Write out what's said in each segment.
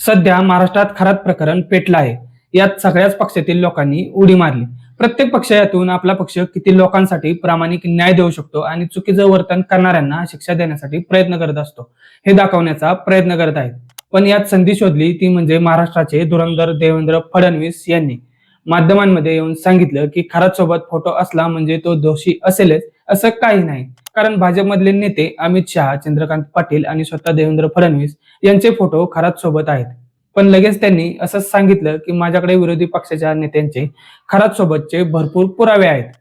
सध्या महाराष्ट्रात खरात प्रकरण पेटलं आहे. यात सगळ्याच पक्षातील लोकांनी उडी मारली. प्रत्येक पक्ष यातून आपला पक्ष किती लोकांसाठी प्रामाणिक न्याय देऊ शकतो आणि चुकीचं वर्तन करणाऱ्यांना शिक्षा देण्यासाठी प्रयत्न करत असतो हे दाखवण्याचा प्रयत्न करत आहेत. पण यात संधी शोधली ती म्हणजे महाराष्ट्राचे धुरंधर देवेंद्र फडणवीस यांनी माध्यमांमध्ये येऊन सांगितलं की खरात सोबत फोटो असला म्हणजे तो दोषी असेलच असं काही नाही. कारण भाजपमधले नेते अमित शहा, चंद्रकांत पाटील आणि स्वतः देवेंद्र फडणवीस यांचे फोटो खरात सोबत आहेत. पण लगेच त्यांनी असं सांगितलं की माझ्याकडे विरोधी पक्षाच्या नेत्यांचे खरात सोबतचे भरपूर पुरावे आहेत.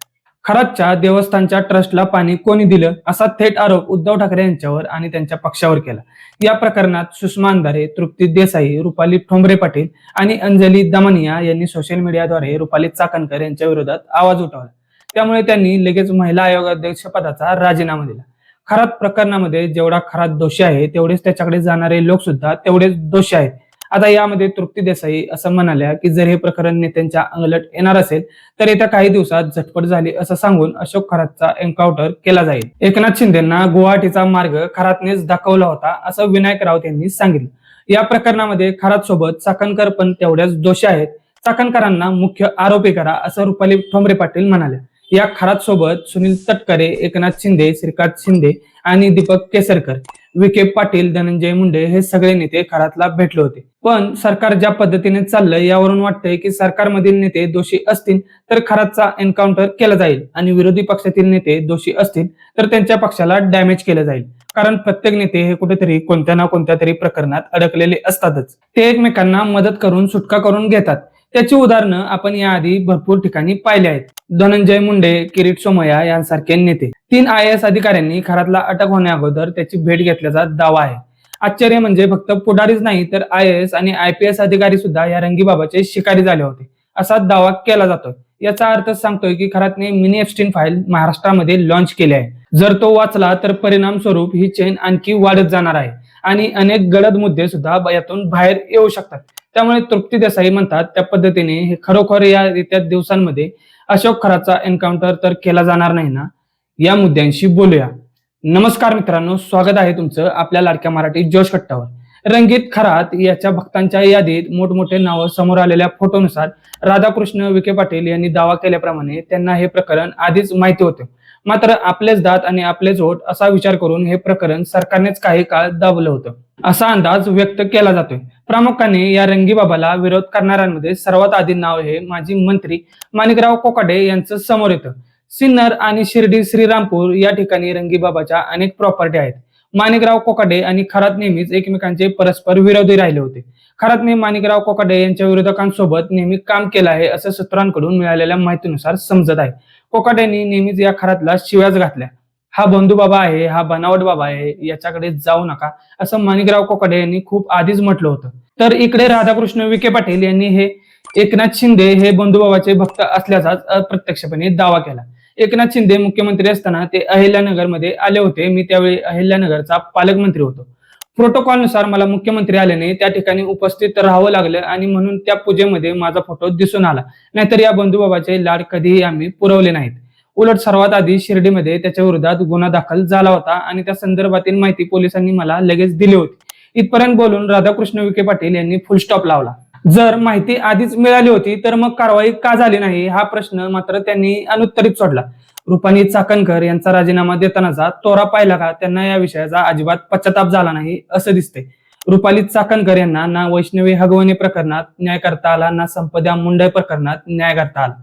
खरातच्या देवस्थानच्या ट्रस्टला पाणी कोणी दिलं असा थेट आरोप उद्धव ठाकरे यांच्यावर आणि त्यांच्या पक्षावर केला. या प्रकरणात सुषमा अंधारे, तृप्ती देसाई, रुपाली ठोंबरे पाटील आणि अंजली दमनिया यांनी सोशल मीडियाद्वारे रुपाली चाकणकर यांच्या विरोधात आवाज उठवला. त्यामुळे त्यांनी लगेच महिला आयोग अध्यक्ष पदाचा राजीनामा दिला. खरात प्रकरणामध्ये जेवढा खरात दोषी आहे तेवढेच त्याच्याकडे जाणारे लोक सुद्धा तेवढेच दोषी आहेत. आता यामध्ये तृप्ती देसाई असं म्हणाल्या की जर हे प्रकरण नेत्यांच्या अंगलट येणार असेल तर येत्या काही दिवसात झटपट झाली असं सांगून अशोक खरातचा एन्काउंटर केला जाईल. एकनाथ शिंदेंना गुवाहाटीचा मार्ग खरातनेच दाखवला होता असं विनायक राऊत यांनी सांगितलं. या प्रकरणामध्ये खरात सोबत चाकणकर पण तेवढ्याच दोषी आहेत. चाकणकरांना मुख्य आरोपी करा असं रुपाली ठोंबरे पाटील म्हणाले. या खरात सोबत सुनील तटकरे, एकनाथ शिंदे, श्रीकांत शिंदे आणि दीपक केसरकर, विखे पाटील, धनंजय मुंडे हे सगळे नेते खरातला भेटले होते. पण सरकार ज्या पद्धतीने चाललंय यावरून वाटतंय की सरकारमधील नेते दोषी असतील तर खरातचा एन्काउंटर केला जाईल आणि विरोधी पक्षातील नेते दोषी असतील तर त्यांच्या पक्षाला डॅमेज केलं जाईल. कारण प्रत्येक नेते हे कुठेतरी कोणत्या ना कोणत्या तरी प्रकरणात अडकलेले असतातच. ते एकमेकांना मदत करून सुटका करून घेतात. त्याची उदाहरणं आपण याआधी भरपूर ठिकाणी पाहिली आहेत. धनंजय मुंडे, किरीट सोमय्या यांसारखे नेते 3 IAS अधिकाऱ्यांनी खरातला अटक होण्याअगोदर त्याची भेट घेतल्याचा दावा आहे. आश्चर्य म्हणजे फक्त पुढारीच नाही तर IAS आणि IPS अधिकारी सुद्धा या रंगीबाबाचे शिकारी झाले होते असा दावा केला जातोय. याचा अर्थ सांगतोय की खरातने मिनी एप्स्टीन फाईल महाराष्ट्रामध्ये लॉन्च केली आहे. जर तो वाचला तर परिणाम स्वरूप ही चेन आणखी वाढत जाणार आहे आणि अनेक गडद मुद्दे सुद्धा यातून बाहेर येऊ शकतात. त्यामुळे तृप्ती देसाई म्हणतात त्या पद्धतीने हे खरोखर या येत्या दिवसांमध्ये अशोक खरातचा एन्काउंटर तर केला जाणार नाही ना, या मुद्द्यांशी बोलूया. नमस्कार मित्रांनो, स्वागत आहे तुमचं आपल्या लाडक्या मराठी जोश कट्टावर. रंगीत खरात याच्या भक्तांच्या यादीत मोठमोठे नावं समोर आलेल्या फोटोनुसार राधाकृष्ण विखे पाटील यांनी दावा केल्याप्रमाणे त्यांना हे प्रकरण आधीच माहिती होते. मात्र आपलेच दात आणि आपलेच ओठ असा विचार करून हे प्रकरण सरकारनेच काही काळ दाबलं होतं असा अंदाज व्यक्त केला जातोय. प्रामुख्याने या रंगीबाबाला विरोध करणाऱ्यांमध्ये सर्वात आधी नाव हे माजी मंत्री माणिकराव कोकाटे यांचं समोर येतं. सिन्नर आणि शिर्डी श्रीरामपूर या ठिकाणी रंगीबाबाच्या अनेक प्रॉपर्टी आहेत. माणिकराव कोकाटे आणि खरात नेहमीच एकमेकांचे परस्पर विरोधी राहिले होते. खरातने माणिकराव कोकाटे यांच्या विरोधकांसोबत नेहमी काम केलं आहे असं सूत्रांकडून मिळालेल्या माहितीनुसार समजत आहे. कोकाटेंनी नेहमीच या खरातला शिव्याच घातल्या. हा बंधू बाबा आहे, हा बनावट बाबा आहे, याच्याकडे जाऊ नका असं माणिकराव कोकाटे यांनी खूप आधीच म्हटलं होतं. तर इकडे राधाकृष्ण विखे पाटील यांनी हे एकनाथ शिंदे हे बंधुबाबाचे भक्त असल्याचाच अप्रत्यक्षपणे दावा केला. एकनाथ शिंदे मुख्यमंत्री असताना ते अहिल्यानगरमध्ये आले होते. मी त्यावेळी अहिल्यानगरचा पालकमंत्री होतो. प्रोटोकॉलनुसार मला मुख्यमंत्री आल्याने त्या ठिकाणी उपस्थित राहावं लागलं आणि म्हणून त्या पूजेमध्ये माझा फोटो दिसून आला. नाहीतर या बंधुबाबाचे लाड कधीही आम्ही पुरवले नाहीत. उलट सर्वात आधी शिर्डीमध्ये त्याच्या विरोधात गुन्हा दाखल झाला होता आणि त्या संदर्भातील माहिती पोलिसांनी मला लगेच दिली होती. इथपर्यंत बोलून राधाकृष्ण विखे पाटील यांनी फुल स्टॉप लावला. जर माहिती आधीच मिळाली होती तर मग कारवाई का झाली नाही हा प्रश्न मात्र त्यांनी अनुत्तरित सोडला. रुपाली चाकणकर यांचा राजीनामा देतानाचा तोरा पाहिला का त्यांना या विषयाचा अजिबात पश्चाताप झाला नाही असं दिसतंय. रुपाली चाकणकर यांना ना वैष्णवी हगवणे प्रकरणात न्याय करता आला, ना संपदा मुंडे प्रकरणात न्याय करता आला.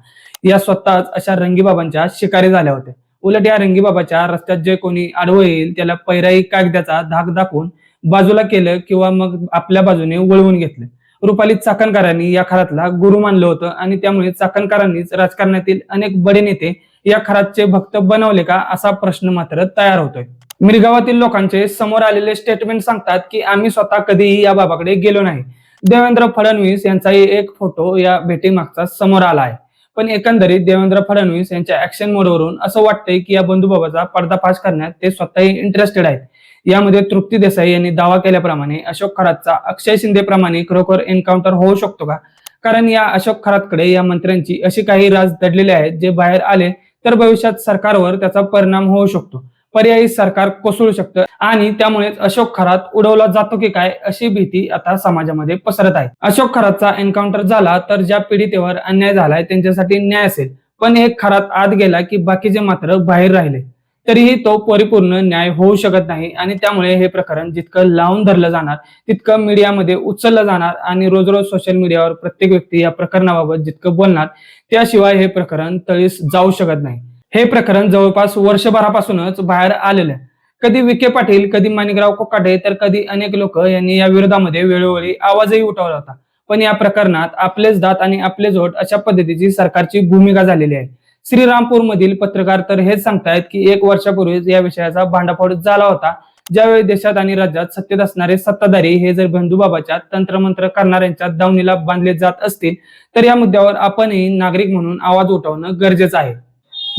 या स्वतःच अशा रंगीबाबांच्या शिकारी झाल्या होत्या. उलट या रंगीबाबाच्या रस्त्यात जे कोणी आडवं येईल त्याला पैराई कागदाचा धाक दाखवून बाजूला केलं किंवा मग आपल्या बाजूने वळवून घेतलं. रुपाली चाकणकरांनी या खरातला गुरु मानलं होतं आणि त्यामुळे चाकणकरांनीच राजकारणातील अनेक बडे नेते या खरातचे भक्त बनवले का असा प्रश्न मात्र तयार होतोय. मिरगावातील लोकांचे समोर आलेले स्टेटमेंट सांगतात की आम्ही स्वतः कधीही या बाबाकडे गेलो नाही. देवेंद्र फडणवीस यांचाही एक फोटो या भेटीमागचा समोर आला आहे. पण एकंदरीत देवेंद्र फडणवीस यांच्या ऍक्शन मोडवरून असं वाटतंय की या बंधुबाबाचा पर्दाफाश करण्यात ते स्वतःही इंटरेस्टेड आहेत. यामध्ये तृप्ती देसाई यांनी दावा केल्याप्रमाणे अशोक खरातचा अक्षय शिंदे प्रमाणे खरोखर एन्काउंटर होऊ शकतो का? कारण या अशोक खरातकडे या मंत्र्यांची अशी काही राज दडलेले आहेत जे बाहेर आले तर भविष्यात सरकारवर त्याचा परिणाम होऊ शकतो. पर्यायी सरकार कोसळू शकतं आणि त्यामुळेच अशोक खरात उडवला जातो की काय अशी भीती आता समाजामध्ये पसरत आहे. अशोक खरातचा एन्काउंटर झाला तर ज्या पीडितेवर अन्याय झालाय त्यांच्यासाठी न्याय असेल, पण एक खरात आत गेला की बाकीचे मात्र बाहेर राहिले तरीही तो परिपूर्ण न्याय होऊ शकत नाही आणि त्यामुळे हे प्रकरण जितकं लावून धरलं जाणार तितकं मीडियामध्ये उचललं जाणार आणि रोज रोज सोशल मीडियावर प्रत्येक व्यक्ती या प्रकरणाबाबत जितकं बोलणार त्याशिवाय हे प्रकरण तळीस जाऊ शकत नाही. हे प्रकरण जवळपास वर्षभरापासूनच बाहेर आलेलं आहे. कधी विखे पाटील, कधी माणिकराव कोकाटे तर कधी अनेक लोक यांनी या विरोधामध्ये वेळोवेळी आवाजही उठवला होता. पण या प्रकरणात आपलेच दात आणि आपलेच ओठ अशा पद्धतीची सरकारची भूमिका झालेली आहे. श्रीरामपूर मधील पत्रकार तर हेच सांगतायत की 1 वर्षापूर्वीच या विषयाचा भांडाफोड झाला होता, ज्यावेळी देशात आणि राज्यात सत्तेत असणारे सत्ताधारी हे जर बंधुबाबाच्या तंत्रमंत्र करणाऱ्यांच्या दावणीला बांधले जात असतील तर या मुद्द्यावर आपणही नागरिक म्हणून आवाज उठवणं गरजेचं आहे.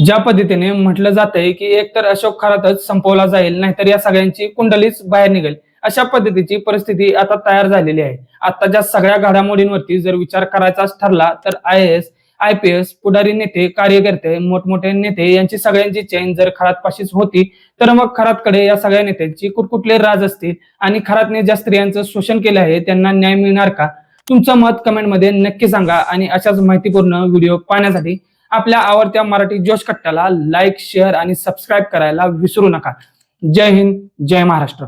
ज्या पद्धतीने म्हटलं जातंय की एकतर अशोक खरातच संपवला जाईल नाहीतर या सगळ्यांची कुंडलीच बाहेर निघेल, अशा पद्धतीची परिस्थिती आता तयार झालेली आहे. आताच्या सगळ्या घडामोडींवरती जर विचार करायचाच ठरला तर IAS, IPS, पुढारी नेते, कार्यकर्ते, मोठमोठे नेते यांची सगळ्यांची चेन जर खरातपाशीच होती तर मग खरातकडे या सगळ्या नेत्यांची कुठकुठले राज असतील आणि खरातने ज्या स्त्रियांचं शोषण केलं आहे त्यांना न्याय मिळणार का? तुमचं मत कमेंटमध्ये नक्की सांगा आणि अशाच माहितीपूर्ण व्हिडिओ पाहण्यासाठी आपल्या आवडत्या मराठी जोश कट्ट्याला लाईक, शेअर आणि सबस्क्राईब करायला विसरू नका. जय हिंद, जय महाराष्ट्र.